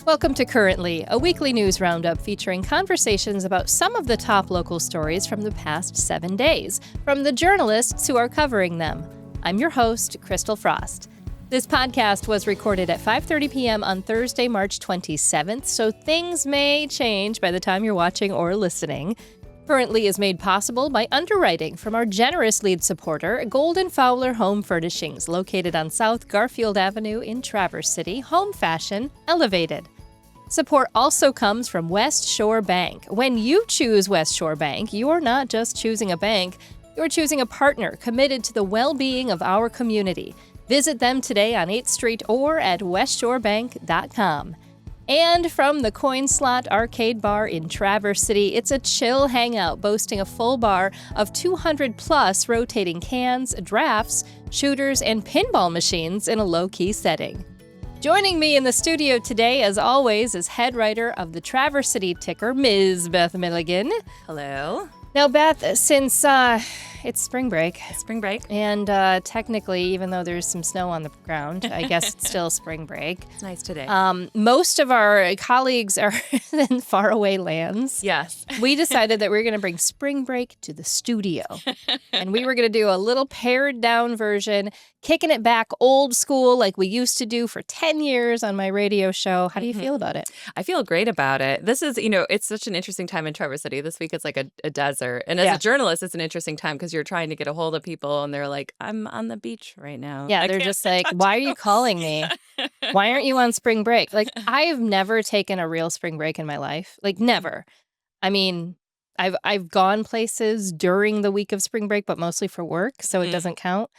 Welcome to Currently, a weekly news roundup featuring conversations about some of the top local stories from the past 7 days, from the journalists who are covering them. I'm your host, Christal Frost. This podcast was recorded at 5:30 p.m. on Thursday, March 27th, so things may change by the time you're watching or listening. Currently is made possible by underwriting from our generous lead supporter, Golden-Fowler Home Furnishings, located on South Garfield Avenue in Traverse City, home fashion elevated. Support also comes from West Shore Bank. When you choose West Shore Bank, you're not just choosing a bank, you're choosing a partner committed to the well-being of our community. Visit them today on 8th Street or at westshorebank.com. And from the Coin Slot Arcade Bar in Traverse City, it's a chill hangout boasting a full bar of 200-plus rotating cans, drafts, shooters, and pinball machines in a low-key setting. Joining me in the studio today, as always, is head writer of the Traverse City Ticker, Ms. Beth Milligan. Hello. Now, Beth, since it's spring break. And technically, even though there's some snow on the ground, I guess it's still spring break. It's nice today. Most of our colleagues are in faraway lands. Yes. We decided that we were going to bring spring break to the studio. And we were going to do a little pared down version, kicking it back old school like we used to do for 10 years on my radio show. How do you feel about it? I feel great about it. This is, it's such an interesting time in Traverse City. This week it's like a desert. And as a journalist, it's an interesting time because you're trying to get a hold of people and they're like, I'm on the beach right now. Yeah, they're just like, why are you calling me? Why aren't you on spring break? Like, I've never taken a real spring break in my life. Like, never. I mean, I've gone places during the week of spring break, but mostly for work, so it doesn't count.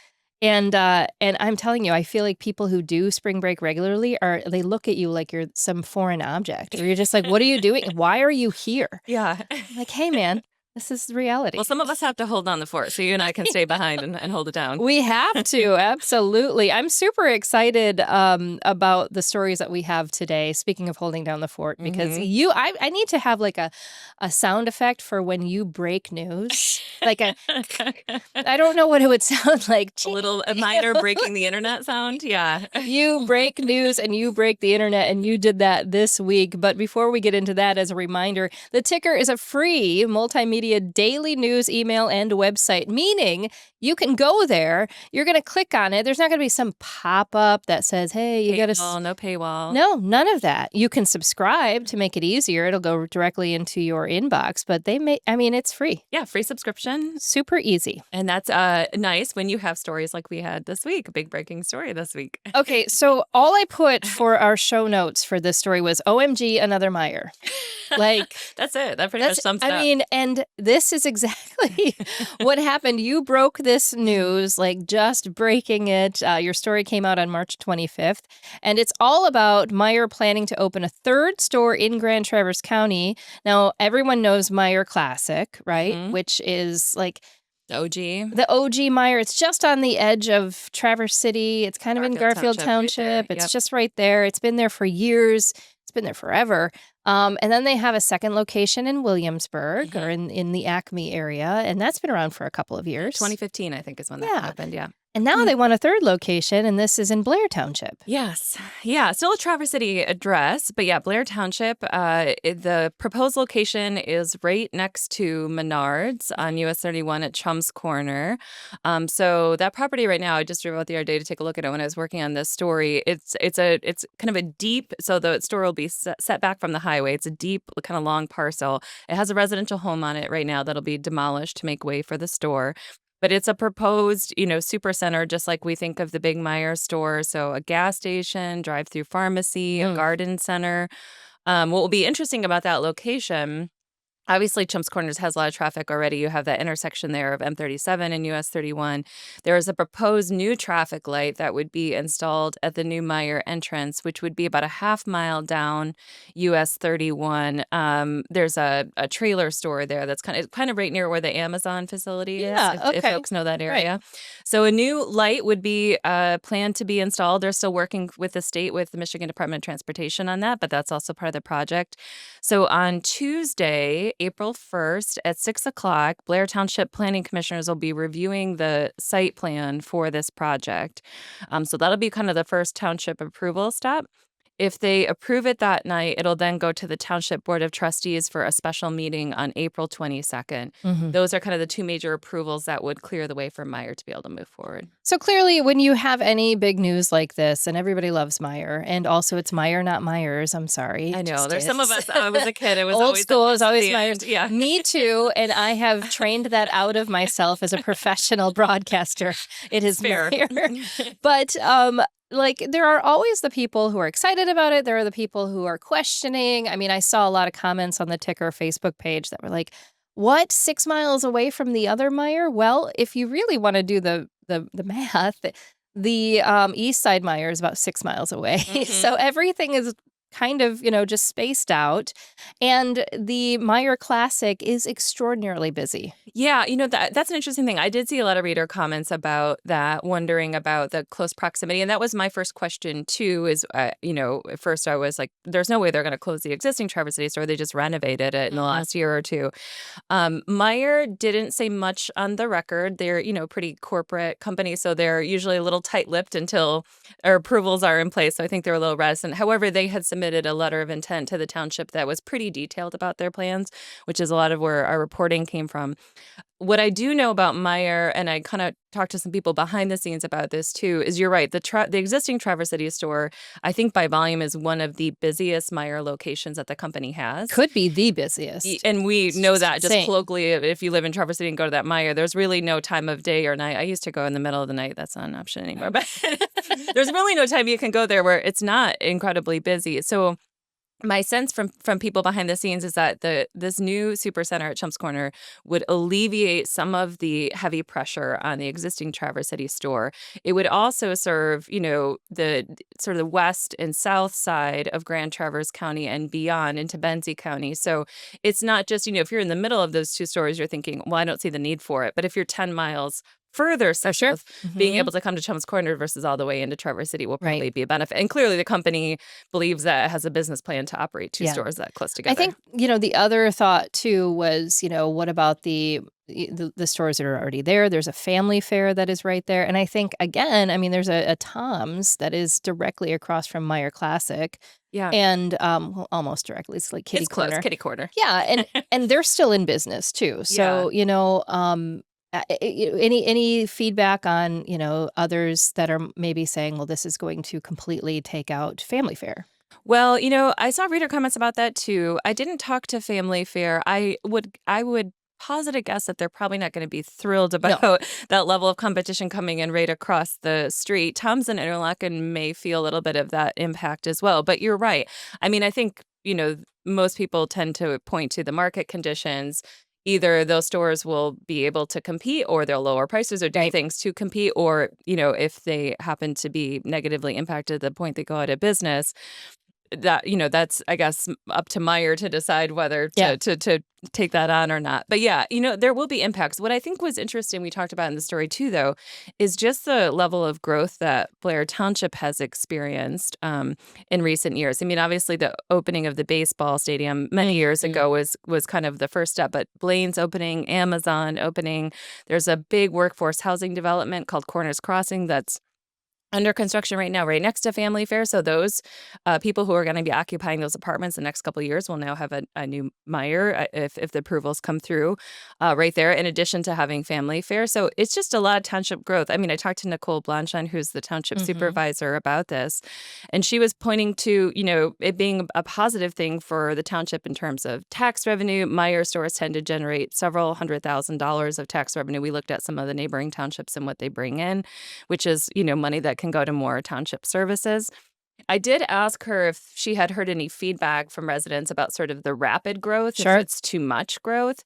And I'm telling you, I feel like people who do spring break regularly they look at you like you're some foreign object. Or you're just like, what are you doing? Why are you here? Yeah. Like, hey, man. This is reality. Well, some of us have to hold on the fort, so you and I can stay behind and hold it down. We have to, absolutely. I'm super excited about the stories that we have today, speaking of holding down the fort, because I need to have like a sound effect for when you break news. Like I don't know what it would sound like. A minor breaking the internet sound, yeah. You break news and you break the internet, and you did that this week. But before we get into that, as a reminder, the Ticker is a free multimedia daily news email and website, meaning you can go there, you're going to click on it. There's not going to be some pop-up that says, hey, you got to... No paywall. No, none of that. You can subscribe to make it easier. It'll go directly into your inbox, but it's free. Yeah, free subscription. Super easy. And that's nice when you have stories like we had this week, a big breaking story this week. Okay, so all I put for our show notes for this story was OMG, another Meijer. Like, that's it. That pretty much sums it up. And this is exactly what happened. You broke this news, like just breaking it. Your story came out on March 25th, and it's all about Meijer planning to open a third store in Grand Traverse County. Now, everyone knows Meijer Classic, right? Which is like the OG Meijer. It's just on the edge of Traverse City. It's kind of in Garfield Township. Right, it's just right there. It's been there for years. It's been there forever. And then they have a second location in Williamsburg or in the Acme area. And that's been around for a couple of years. 2015, I think, is when that happened. Yeah. And now they want a third location, and this is in Blair Township. Yes. Yeah. Still a Traverse City address, but yeah, Blair Township. The proposed location is right next to Menards on US 31 at Chum's Corner. So that property right now, I just drove out the other day to take a look at it when I was working on this story. It's kind of a deep, so the store will be set back from the highway. It's a deep, kind of long parcel. It has a residential home on it right now that'll be demolished to make way for the store. But it's a proposed, super center, just like we think of the big Meijer store. So a gas station, drive-through pharmacy, a garden center. What will be interesting about that location, obviously, Chumps Corners has a lot of traffic already. You have that intersection there of M37 and US 31. There is a proposed new traffic light that would be installed at the new Meijer entrance, which would be about a half mile down US 31. There's a trailer store there that's kind of right near where the Amazon facility is, if folks know that area. Right. So a new light would be planned to be installed. They're still working with the state, with the Michigan Department of Transportation on that, but that's also part of the project. So on Tuesday, April 1st at 6 o'clock, Blair Township Planning Commissioners will be reviewing the site plan for this project. So that'll be kind of the first township approval step. If they approve it that night, it'll then go to the Township Board of Trustees for a special meeting on April 22nd. Mhm. Those are kind of the two major approvals that would clear the way for Meijer to be able to move forward. So clearly, when you have any big news like this, and everybody loves Meijer, and also it's Meijer, not Myers. I'm sorry. I It know. just There's some of is. us, I was a kid, it was Old always school is always the Myers. end. Yeah. Me too. And I have trained that out of myself as a professional broadcaster. It is Fair. Meijer. But like there are always the people who are excited about it. There are the people who are questioning. I mean, I saw a lot of comments on the Ticker Facebook page that were like, what, 6 miles away from the other Meijer? Well, if you really want to do the math, the East Side Meijer is about 6 miles away. So everything is kind of, just spaced out. And the Meijer Classic is extraordinarily busy. Yeah, that's an interesting thing. I did see a lot of reader comments about that, wondering about the close proximity. And that was my first question, too, is, at first I was like, there's no way they're going to close the existing Traverse City store. They just renovated it in the last year or two. Meijer didn't say much on the record. They're, pretty corporate company, so they're usually a little tight-lipped until our approvals are in place. So I think they're a little reticent. However, they had submitted a letter of intent to the township that was pretty detailed about their plans, which is a lot of where our reporting came from. What I do know about Meijer, and I kind of talked to some people behind the scenes about this too, is you're right. The existing Traverse City store, I think by volume, is one of the busiest Meijer locations that the company has. Could be the busiest. And we know that insane. just colloquially, if you live in Traverse City and go to that Meijer, there's really no time of day or night. I used to go in the middle of the night. That's not an option anymore. But there's really no time you can go there where it's not incredibly busy. So my sense from people behind the scenes is that this new supercenter at Chumps Corner would alleviate some of the heavy pressure on the existing Traverse City store. It would also serve, the sort of the west and south side of Grand Traverse County and beyond into Benzie County. So it's not just, if you're in the middle of those two stores, you're thinking, well, I don't see the need for it. But if you're 10 miles further south, being able to come to Chumps Corner versus all the way into Traverse City will probably be a benefit. And clearly the company believes that it has a business plan to operate two stores that close together. I think, the other thought too was, what about the stores that are already there? There's a family fair that is right there. And I think, again, there's a Tom's that is directly across from Meijer Classic. Yeah. And well, almost directly. It's like kitty corner. Close, kitty corner. Yeah. And they're still in business too. So, any feedback on, others that are maybe saying, well, this is going to completely take out Family Fair? Well, I saw reader comments about that too. I didn't talk to Family Fair. I would posit a guess that they're probably not going to be thrilled about that level of competition coming in right across the street. Tom's and Interlaken may feel a little bit of that impact as well. But you're right. I think, most people tend to point to the market conditions. Either those stores will be able to compete or they'll lower prices or do things to compete, or, if they happen to be negatively impacted at the point they go out of business, that, that's, I guess, up to Meijer to decide whether to take that on or not. But yeah, there will be impacts. What I think was interesting, we talked about in the story too, though, is just the level of growth that Blair Township has experienced in recent years. Obviously the opening of the baseball stadium many years ago was kind of the first step, but Blaine's opening, Amazon opening, there's a big workforce housing development called Corners Crossing that's under construction right now, right next to Family Fair. So those people who are going to be occupying those apartments the next couple of years will now have a new Meijer if the approvals come through right there, in addition to having Family Fair. So it's just a lot of township growth. I talked to Nicole Blanchon, who's the township supervisor, about this, and she was pointing to, it being a positive thing for the township in terms of tax revenue. Meijer stores tend to generate several $100,000 of tax revenue. We looked at some of the neighboring townships and what they bring in, which is, money that can go to more township services. I did ask her if she had heard any feedback from residents about sort of the rapid growth, if it's too much growth.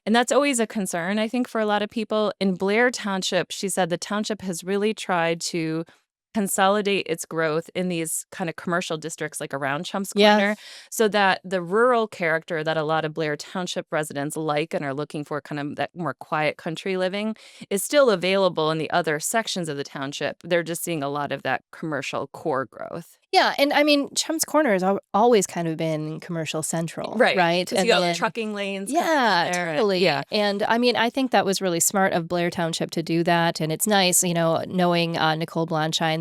And that's always a concern, I think, for a lot of people. In Blair Township, she said the township has really tried to consolidate its growth in these kind of commercial districts like around Chumps Corner, so that the rural character that a lot of Blair Township residents like and are looking for, kind of that more quiet country living, is still available in the other sections of the township. They're just seeing a lot of that commercial core growth. Yeah, and Chumps Corner has always kind of been commercial central, right? And you got trucking lanes. Totally. Yeah, and I think that was really smart of Blair Township to do that, and it's nice, knowing Nicole Blanchine.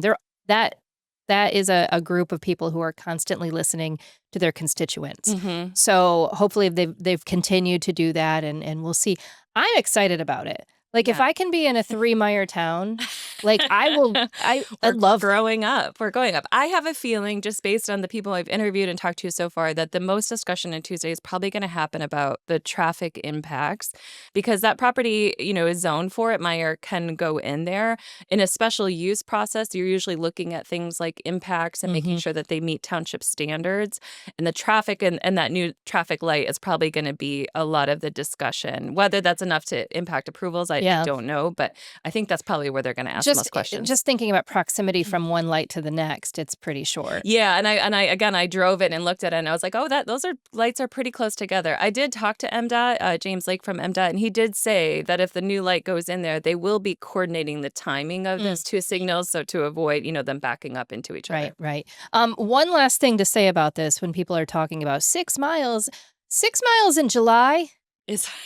That that is a group of people who are constantly listening to their constituents. Mm-hmm. So hopefully they've continued to do that, and we'll see. I'm excited about it. Like, if Yeah. I can be in a 3 Meijer town, like, I'd love that. We're growing up. I have a feeling, just based on the people I've interviewed and talked to so far, that the most discussion on Tuesday is probably going to happen about the traffic impacts, because that property, is zoned for it. Meijer can go in there. In a special use process, you're usually looking at things like impacts and making sure that they meet township standards. And the traffic and that new traffic light is probably going to be a lot of the discussion. Whether that's enough to impact approvals, I Yeah. don't know, but I think that's probably where they're going to ask most questions. Just thinking about proximity from one light to the next, it's pretty short. Yeah, and I drove it and looked at it, and I was like, oh, those lights are pretty close together. I did talk to MDOT, James Lake from MDOT, and he did say that if the new light goes in there, they will be coordinating the timing of those two signals, so to avoid, them backing up into each other. Right. One last thing to say about this: when people are talking about 6 miles, 6 miles in July.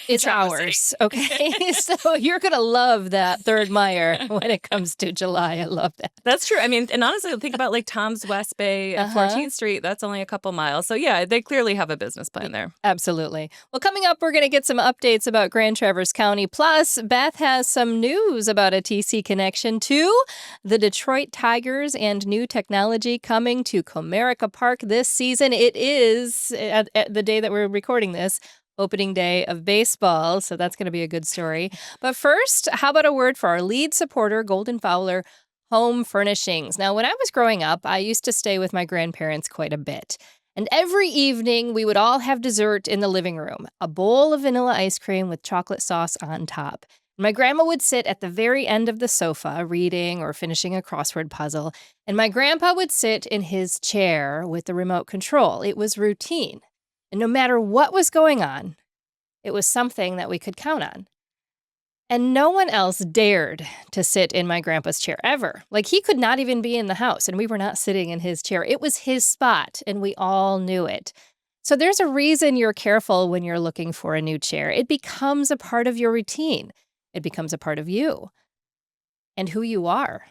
It's ours, okay? So you're going to love that third Meijer when it comes to July. I love that. That's true. I mean, and honestly, think about like Tom's West Bay and 14th Street. That's only a couple miles. So yeah, they clearly have a business plan there. Absolutely. Well, coming up, we're going to get some updates about Grand Traverse County. Plus, Beth has some news about a TC connection to the Detroit Tigers and new technology coming to Comerica Park this season. It is, at the day that we're recording this, opening day of baseball, so that's going to be a good story. But first, how about a word for our lead supporter, Golden-Fowler Home Furnishings. Now, when I was growing up, I used to stay with my grandparents quite a bit. And every evening, we would all have dessert in the living room, a bowl of vanilla ice cream with chocolate sauce on top. My grandma would sit at the very end of the sofa reading or finishing a crossword puzzle, and my grandpa would sit in his chair with the remote control. It was routine. And no matter what was going on, it was something that we could count on. And no one else dared to sit in my grandpa's chair ever. Like, he could not even be in the house, and we were not sitting in his chair. It was his spot, and we all knew it. So there's a reason you're careful when you're looking for a new chair. It becomes a part of your routine. It becomes a part of you and who you are.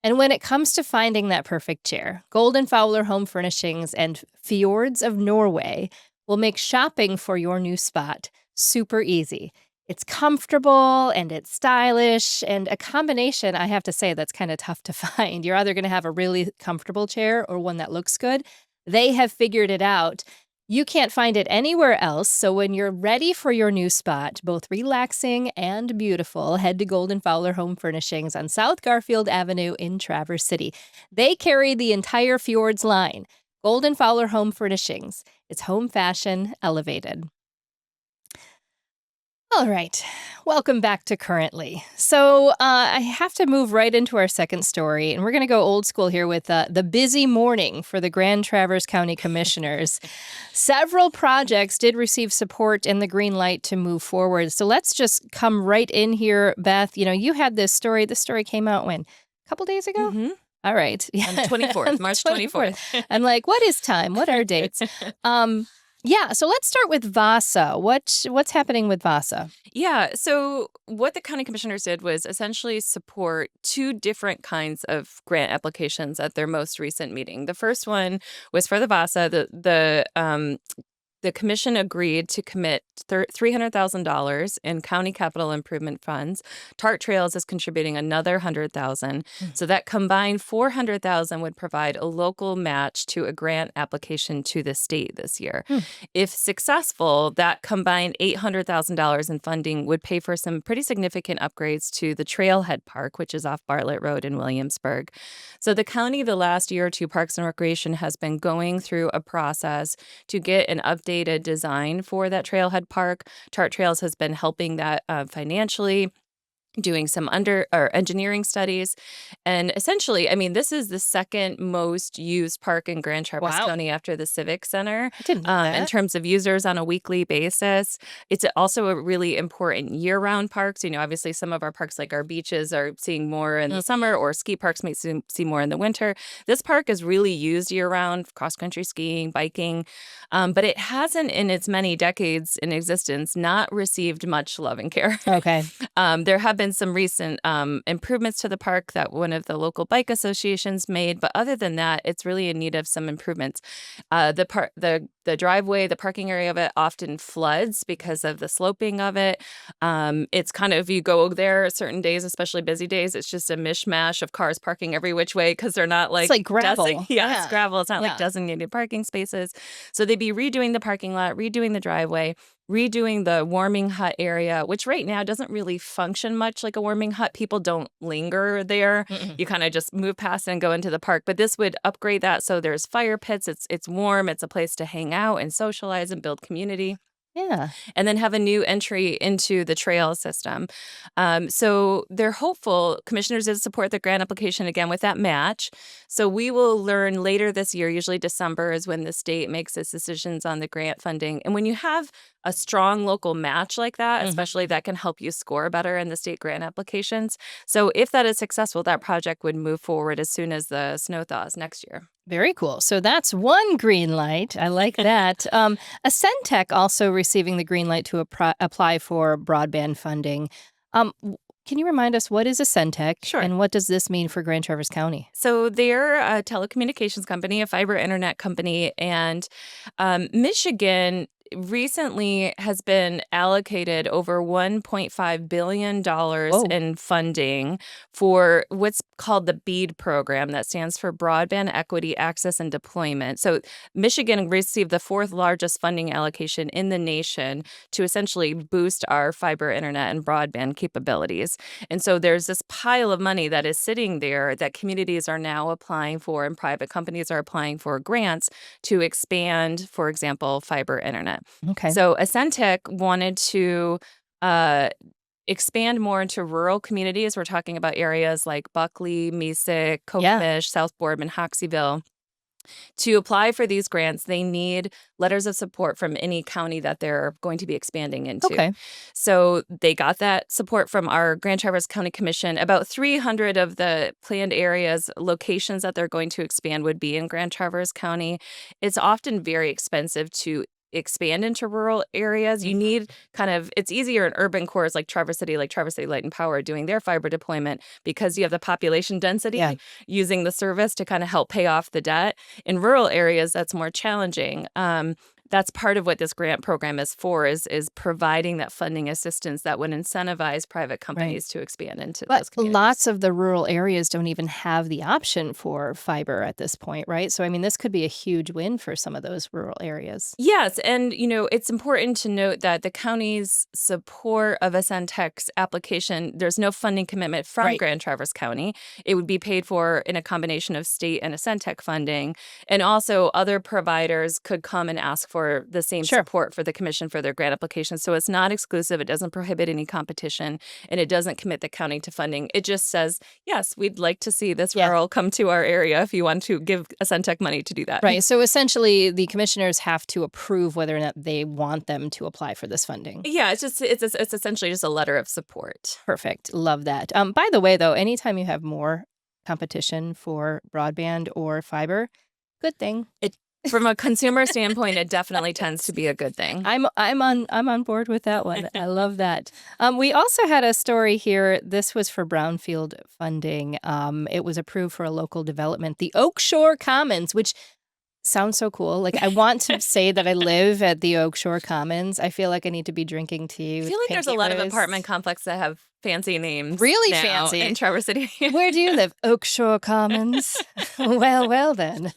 And when it comes to finding that perfect chair, Golden-Fowler Home Furnishings and Fjords of Norway will make shopping for your new spot super easy. It's comfortable and it's stylish, and a combination, I have to say, that's kind of tough to find. You're either going to have a really comfortable chair or one that looks good. They have figured it out. You can't find it anywhere else, so when you're ready for your new spot, both relaxing and beautiful, head to Golden-Fowler Home Furnishings on South Garfield Avenue in Traverse City. They carry the entire Fjords line. Golden-Fowler Home Furnishings. It's home fashion elevated. All right, welcome back to Currently. So I have to move right into our second story, and we're going to go old school here with the busy morning for the Grand Traverse County Commissioners. Several projects did receive support and the green light to move forward. So let's just come right in here, Beth. You had this story. This story came out when? A couple days ago? Mm-hmm. All right. On the 24th, March 24th. I'm like, what is time? What are dates? Yeah, so let's start with VASA. What's happening with VASA? Yeah, so what the county commissioners did was essentially support two different kinds of grant applications at their most recent meeting. The first one was for the VASA. The commission agreed to commit $300,000 in county capital improvement funds. Tart Trails is contributing another $100,000. So that combined $400,000 would provide a local match to a grant application to the state this year. If successful, that combined $800,000 in funding would pay for some pretty significant upgrades to the Trailhead Park, which is off Bartlett Road in Williamsburg. So the county, the last year or two, Parks and Recreation has been going through a process to get an updated design for that Trailhead Park. Tart Trails has been helping that financially, doing some engineering studies. And essentially, I mean, this is the second most used park in Grand Traverse County after the Civic Center. I didn't know that. In terms of users on a weekly basis. It's also a really important year-round park. So, obviously some of our parks, like our beaches, are seeing more in the summer, or ski parks may see more in the winter. This park is really used year-round, cross-country skiing, biking, but it hasn't, in its many decades in existence, not received much love and care. Okay. There have been some recent improvements to the park that one of the local bike associations made, but other than that, it's really in need of some improvements. The driveway, the parking area of it often floods because of the sloping of it. It's kind of, you go there certain days, especially busy days, it's just a mishmash of cars parking every which way because they're not like, It's like gravel. it's gravel. It's not Yeah. like designated parking spaces. So they'd be redoing the parking lot, redoing the driveway, redoing the warming hut area, which right now doesn't really function much like a warming hut. People don't linger there. Mm-mm. You kind of just move past and go into the park. But this would upgrade that. So there's fire pits. It's warm. It's a place to hang out and socialize and build community. Yeah. And then have a new entry into the trail system. So they're hopeful. Commissioners did support the grant application again with that match. So we will learn later this year, usually December is when the state makes its decisions on the grant funding. And when you have a strong local match like that, especially that can help you score better in the state grant applications. So if that is successful, that project would move forward as soon as the snow thaws next year. Very cool. So that's one green light. I like that. AcenTek also receiving the green light to apply for broadband funding. Can you remind us, what is AcenTek? Sure. And what does this mean for Grand Traverse County? So they're a telecommunications company, a fiber internet company, and Michigan recently has been allocated over $1.5 billion in funding for what's called the BEAD program. That stands for Broadband Equity Access and Deployment. So Michigan received the fourth largest funding allocation in the nation to essentially boost our fiber internet and broadband capabilities. And so there's this pile of money that is sitting there that communities are now applying for and private companies are applying for grants to expand, for example, fiber internet. Okay. So AcenTek wanted to expand more into rural communities. We're talking about areas like Buckley, Mesick, Kokomish, South Boardman, Hoxseyville. To apply for these grants, they need letters of support from any county that they're going to be expanding into. Okay. So they got that support from our Grand Traverse County Commission. About 300 of the planned areas, locations that they're going to expand would be in Grand Traverse County. It's often very expensive to expand into rural areas. You need it's easier in urban cores like Traverse City Light and Power doing their fiber deployment because you have the population density using the service to kind of help pay off the debt. In rural areas, that's more challenging. That's part of what this grant program is for, is providing that funding assistance that would incentivize private companies to expand into those communities. Lots of the rural areas don't even have the option for fiber at this point, right? So, I mean, this could be a huge win for some of those rural areas. Yes, and, it's important to note that the county's support of AcenTek's application, there's no funding commitment from Grand Traverse County. It would be paid for in a combination of state and AcenTek funding. And also other providers could come and ask for the same support for the commission for their grant application. So it's not exclusive. It doesn't prohibit any competition, and it doesn't commit the county to funding. It just says, yes, we'd like to see this rural come to our area if you want to give AcenTek money to do that. Right. So essentially, the commissioners have to approve whether or not they want them to apply for this funding. Yeah, it's essentially just a letter of support. Perfect. Love that. By the way, though, anytime you have more competition for broadband or fiber, good thing. From a consumer standpoint, it definitely tends to be a good thing. I'm on board with that one. I love that. We also had a story here. This was for brownfield funding. It was approved for a local development, the Oak Shore Commons, which sounds so cool. Like, I want to say that I live at the Oak Shore Commons. I feel like I need to be drinking tea. I feel like there's a lot of apartment complexes that have fancy names. Really now fancy. In Traverse City. Where do you live? Oak Shore Commons. Well then.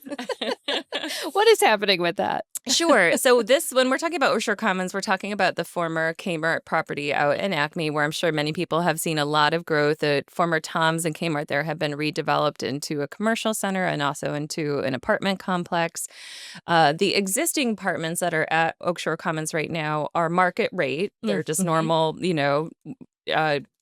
What is happening with that? Sure. So when we're talking about Oak Shore Commons, we're talking about the former Kmart property out in Acme, where I'm sure many people have seen a lot of growth. The former Toms and Kmart there have been redeveloped into a commercial center and also into an apartment complex. The existing apartments that are at Oak Shore Commons right now are market rate. They're just normal,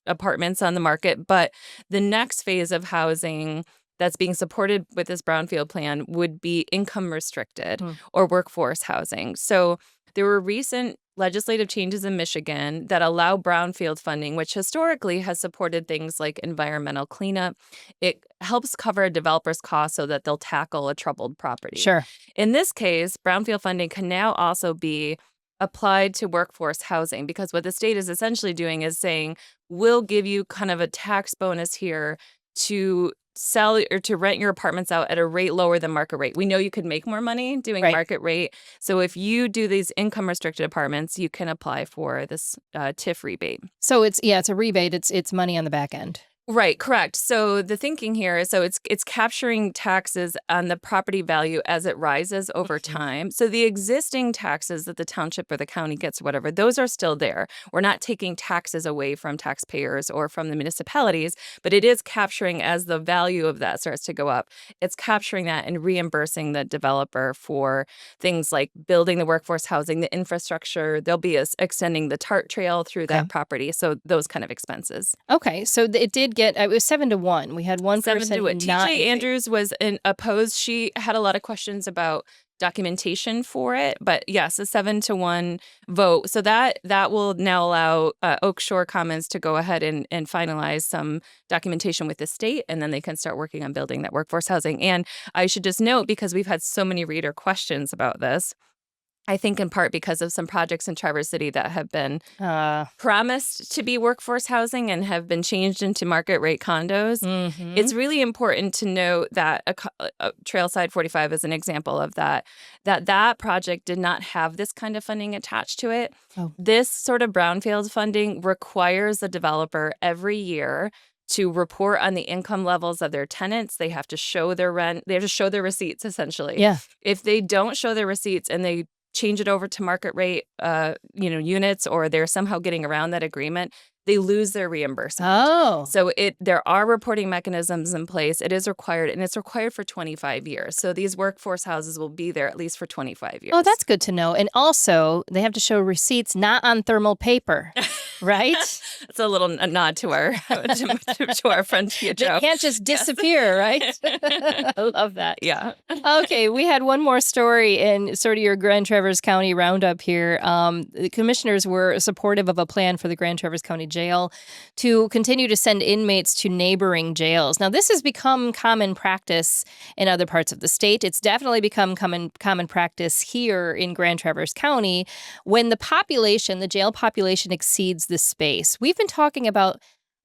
apartments on the market. But the next phase of housing that's being supported with this brownfield plan would be income restricted or workforce housing. So there were recent legislative changes in Michigan that allow brownfield funding, which historically has supported things like environmental cleanup. It helps cover a developer's costs so that they'll tackle a troubled property. Sure. In this case, brownfield funding can now also be applied to workforce housing, because what the state is essentially doing is saying, we'll give you kind of a tax bonus here to sell or to rent your apartments out at a rate lower than market rate. We know you could make more money doing Right. market rate. So if you do these income restricted apartments, you can apply for this TIF rebate. So it's a rebate. It's money on the back end. Right, correct. So the thinking here is, so it's capturing taxes on the property value as it rises over time. So the existing taxes that the township or the county gets, whatever, those are still there. We're not taking taxes away from taxpayers or from the municipalities, but it is capturing, as the value of that starts to go up, it's capturing that and reimbursing the developer for things like building the workforce housing, the infrastructure. They'll be extending the TART trail through that property. So those kind of expenses. Okay, so it did get, it was 7-1. We had one 7 person to 1. not TJ Andrews was opposed. She had a lot of questions about documentation for it, but yes, a 7-1 vote. So that will now allow Oak Shore Commons to go ahead and finalize some documentation with the state, and then they can start working on building that workforce housing. And I should just note, because we've had so many reader questions about this, I think in part because of some projects in Traverse City that have been promised to be workforce housing and have been changed into market rate condos. It's really important to note that Trailside 45 is an example of that project did not have this kind of funding attached to it. This sort of brownfield funding requires the developer every year to report on the income levels of their tenants. They have to show their rent. They have to show their receipts, essentially. Yeah. If they don't show their receipts and they change it over to market rate, units, or they're somehow getting around that agreement, they lose their reimbursement. So there are reporting mechanisms in place. It is required, and it's required for 25 years. So these workforce houses will be there at least for 25 years. Oh, that's good to know. And also, they have to show receipts not on thermal paper, right? It's a little nod to our to our friend Tia Jo. They can't just disappear, right? I love that. Yeah. Okay, we had one more story in sort of your Grand Traverse County roundup here. The commissioners were supportive of a plan for the Grand Traverse County Jail to continue to send inmates to neighboring jails. Now, this has become common practice in other parts of the state. It's definitely become common practice here in Grand Traverse County when the jail population exceeds the space. We've been talking about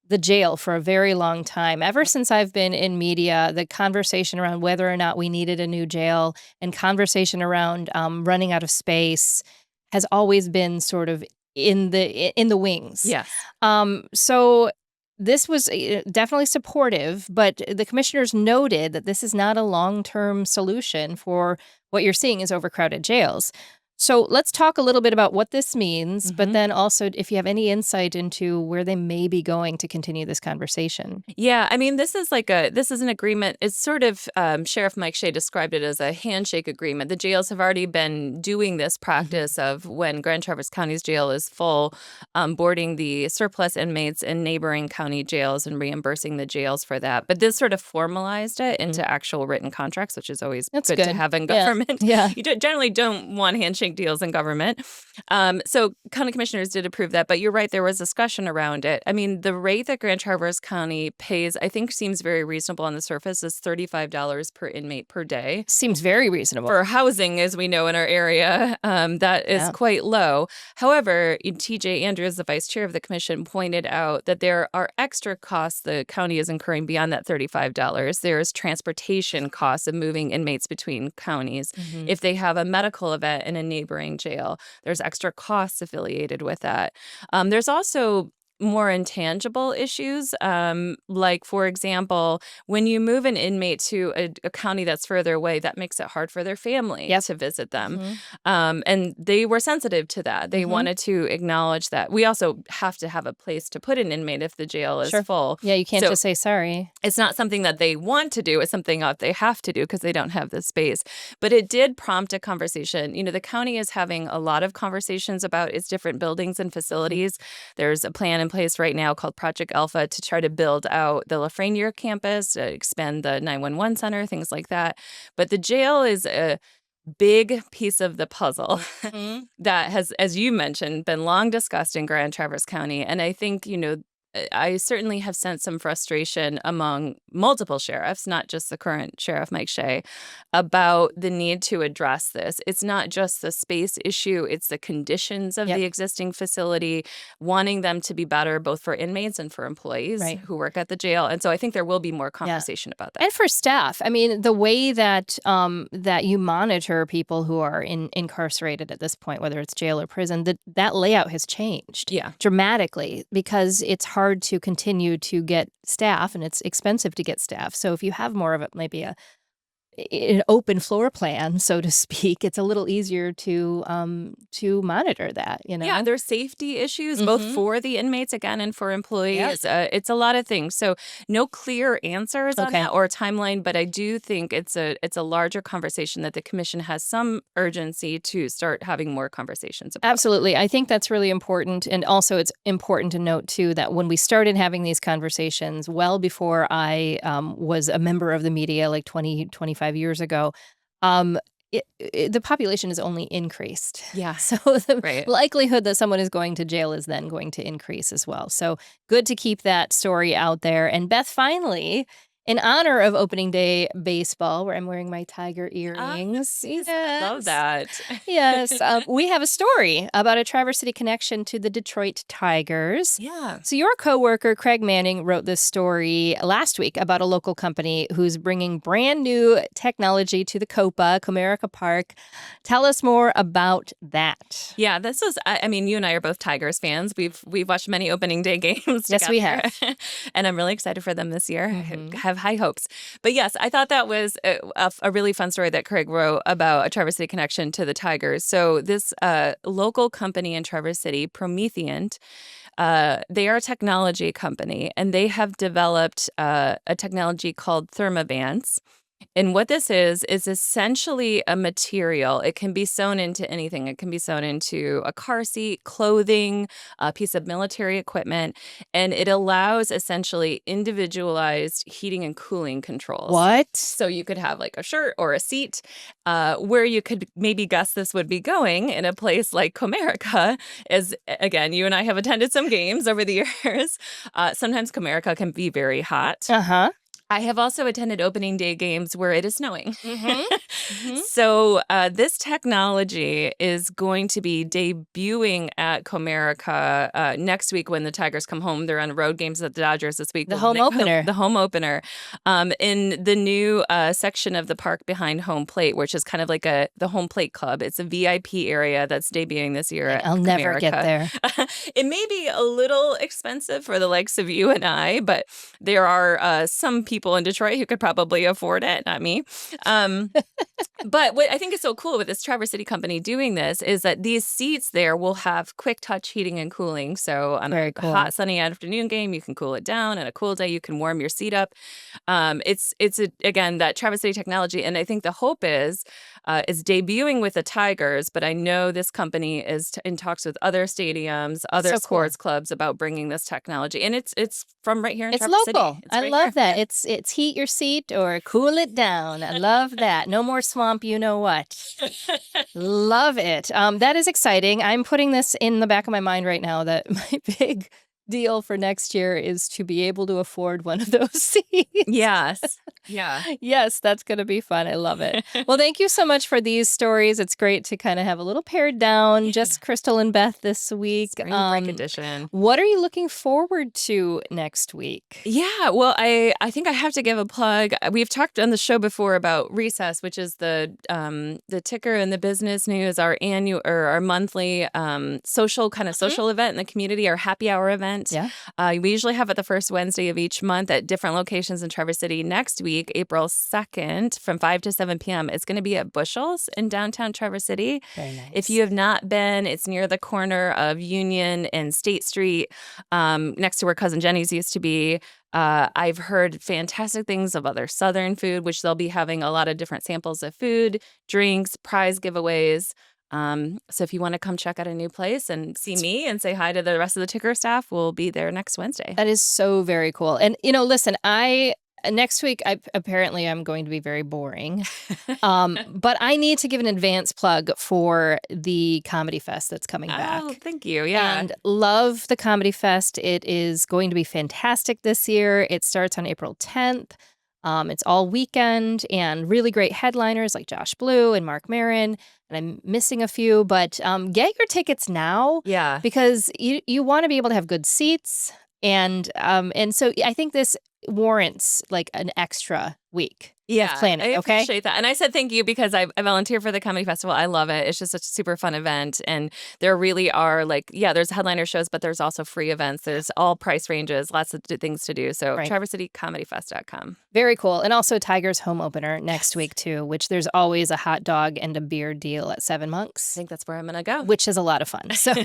the jail for a very long time. Ever since I've been in media, the conversation around whether or not we needed a new jail and conversation around running out of space has always been sort of in the wings. Yes. So this was definitely supportive, but the commissioners noted that this is not a long-term solution for what you're seeing is overcrowded jails. So let's talk a little bit about what this means, but then also if you have any insight into where they may be going to continue this conversation. Yeah, I mean, this is an agreement. It's sort of, Sheriff Mike Shea described it as a handshake agreement. The jails have already been doing this practice of when Grand Traverse County's jail is full, boarding the surplus inmates in neighboring county jails and reimbursing the jails for that. But this sort of formalized it into actual written contracts, which is always good to have in government. Yeah. You generally don't want handshake deals in government. So county commissioners did approve that, but you're right, there was discussion around it. I mean, the rate that Grand Traverse County pays, I think seems very reasonable on the surface, is $35 per inmate per day. Seems very reasonable. For housing, as we know in our area, that is quite low. However, TJ Andrews, the vice chair of the commission, pointed out that there are extra costs the county is incurring beyond that $35. There's transportation costs of moving inmates between counties. If they have a medical event in a neighboring jail, there's extra costs affiliated with that. There's also more intangible issues, like, for example, when you move an inmate to a county that's further away, that makes it hard for their family to visit them. And they were sensitive to that. They wanted to acknowledge that. We also have to have a place to put an inmate if the jail is full. Yeah, you can't just say sorry. It's not something that they want to do. It's something that they have to do because they don't have the space. But it did prompt a conversation. You know, the county is having a lot of conversations about its different buildings and facilities. There's a plan in place right now called Project Alpha to try to build out the Lafreniere campus, expand the 911 center, things like that. But the jail is a big piece of the puzzle that has, as you mentioned, been long discussed in Grand Traverse County. And I think, I certainly have sensed some frustration among multiple sheriffs, not just the current sheriff, Mike Shea, about the need to address this. It's not just the space issue, it's the conditions of Yep. the existing facility, wanting them to be better both for inmates and for employees Right. who work at the jail. And so I think there will be more Yeah. conversation about that. And for staff, I mean, the way that that you monitor people who are incarcerated at this point, whether it's jail or prison, that layout has changed Yeah. dramatically because it's hard to continue to get staff and it's expensive to get staff. So if you have more of it, maybe an open floor plan, so to speak, it's a little easier to monitor that, you know? Yeah, there's safety issues both Mhm. for the inmates again and for Yep. employees. It's a lot of things. So no clear answers on Okay. that or a timeline, but I do think it's a larger conversation that the commission has some urgency to start having more conversations about. Absolutely. I think that's really important. And also, it's important to note, too, that when we started having these conversations, well before I was a member of the media, like 20, 25 years ago, um, the population has only increased. Yeah. So the Right. likelihood that someone is going to jail is then going to increase as well. So good to keep that story out there. And Beth, finally, in honor of opening day baseball, where I'm wearing my tiger earrings. I love that. Yes, we have a story about a Traverse City connection to the Detroit Tigers. Yeah. So your coworker Craig Manning wrote this story last week about a local company who's bringing brand new technology to the Comerica Park. Tell us more about that. Yeah, this is. I mean, you and I are both Tigers fans. We've watched many opening day games. Yes, we together. have. And I'm really excited for them this year. Mhm. I have high hopes. But yes, I thought that was a really fun story that Craig wrote about a Traverse City connection to the Tigers. So this local company in Traverse City, Prometheant, they are a technology company, and they have developed a technology called thermobans. And what this is essentially a material. It can be sewn into anything. It can be sewn into a car seat, clothing, a piece of military equipment, and it allows essentially individualized heating and cooling controls. What? So you could have like a shirt or a seat where you could maybe guess this would be going in a place like Comerica. As again, you and I have attended some games over the years. Sometimes Comerica can be very hot. Uh-huh. I have also attended opening day games where it is snowing. Mhm. Mhm. So this technology is going to be debuting at Comerica next week when the Tigers come home. They're on road games at the Dodgers this week. The home opener. The home opener in the new section of the park behind home plate, which is kind of like the home plate club. It's a VIP area that's debuting this year at I'll never get Comerica. there. It may be a little expensive for the likes of you and I, but there are some people in Detroit who could probably afford it, not me. But what I think is so cool with this Traverse City company doing this is that these seats there will have quick touch heating and cooling. So on Very a cool. hot sunny afternoon game, you can cool it down. And a cool day, you can warm your seat up. Again, that Traverse City technology. And I think the hope is debuting with the Tigers, but I know this company is in talks with other stadiums, other So cool. sports clubs about bringing this technology. And it's from right here in It's Traverse local. City. I love that. It's heat your seat or cool it down. I love that. No more swamp, you know what. Love it. That is exciting. I'm putting this in the back of my mind right now that my big deal for next year is to be able to afford one of those seats. Yes. Yeah. Yes, that's going to be fun. I love it. Well, thank you so much for these stories. It's great to kind of have a little pared down, just Christal and Beth this week. Spring break edition. What are you looking forward to next week? Yeah, well, I think I have to give a plug. We've talked on the show before about Recess, which is the ticker in the business news, our monthly social event in the community, our happy hour event. Yeah. We usually have it the first Wednesday of each month at different locations in Traverse City. Next week, April 2nd, from 5 to 7 p.m., it's going to be at Bushels in downtown Traverse City. Very nice. If you have not been, it's near the corner of Union and State Street, next to where Cousin Jenny's used to be. I've heard fantastic things of other Southern food, which they'll be having a lot of different samples of food, drinks, prize giveaways. So if you want to come check out a new place and see me and say hi to the rest of the ticker staff, we'll be there next Wednesday. That is so very cool. And, listen, I next week, apparently I'm going to be very boring. But I need to give an advance plug for the Comedy Fest that's coming back. Oh, thank you. Yeah. And love the Comedy Fest. It is going to be fantastic this year. It starts on April 10th. It's all weekend and really great headliners like Josh Blue and Mark Maron. And I'm missing a few, but get your tickets now. Yeah. Because you want to be able to have good seats. And so I think this warrants like an extra week of planning. I Okay. appreciate that. And I said thank you because I volunteer for the Comedy Festival. I love it. It's just such a super fun event. And there really are there's headliner shows, but there's also free events. There's all price ranges, lots of things to do. So TraverseCityComedyFest.com. Very cool. And also Tiger's home opener next week too, which there's always a hot dog and a beer deal at Seven Monks. I think that's where I'm going to go. Which is a lot of fun. So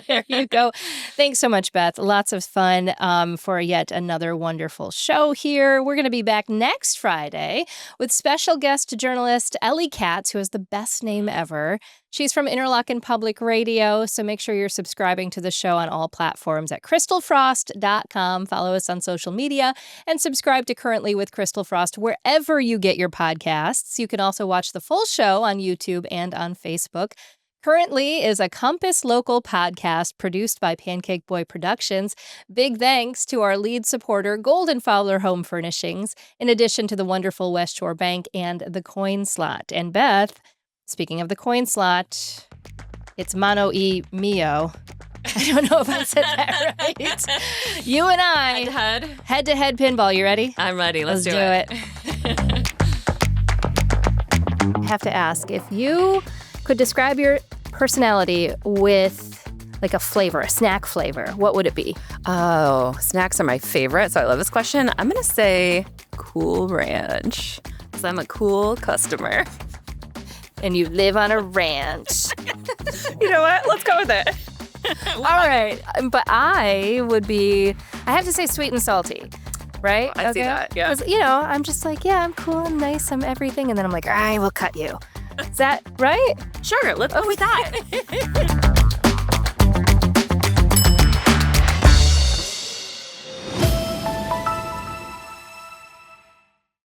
there you go. Thanks so much, Beth. Lots of fun for yet another wonderful show here. We're going to be back next Friday with special guest journalist Ellie Katz, who has the best name ever. She's from Interlochen Public Radio, so make sure you're subscribing to the show on all platforms at crystalfrost.com. Follow us on social media and subscribe to Currently with Crystal Frost wherever you get your podcasts. You can also watch the full show on YouTube and on Facebook. Currently is a Compass Local podcast produced by Pancake Boy Productions. Big thanks to our lead supporter, Golden-Fowler Home Furnishings, in addition to the wonderful West Shore Bank and the Coin Slot. And Beth, speaking of the Coin Slot, it's Mano y Mio. I don't know if I said that right. You and I, head-to-head pinball. You ready? I'm ready. Let's do it. I have to ask, if you could describe your personality with like a flavor, a snack flavor, what would it be? Oh, snacks are my favorite, so I love this question. I'm going to say Cool Ranch because I'm a cool customer. And you live on a ranch. You know what? Let's go with it. All right. But I have to say sweet and salty, right? I see that, yeah. Because, I'm just like, yeah, I'm cool, I'm nice, I'm everything. And then I'm like, I will cut you. Is that right? Sure, let's go with that.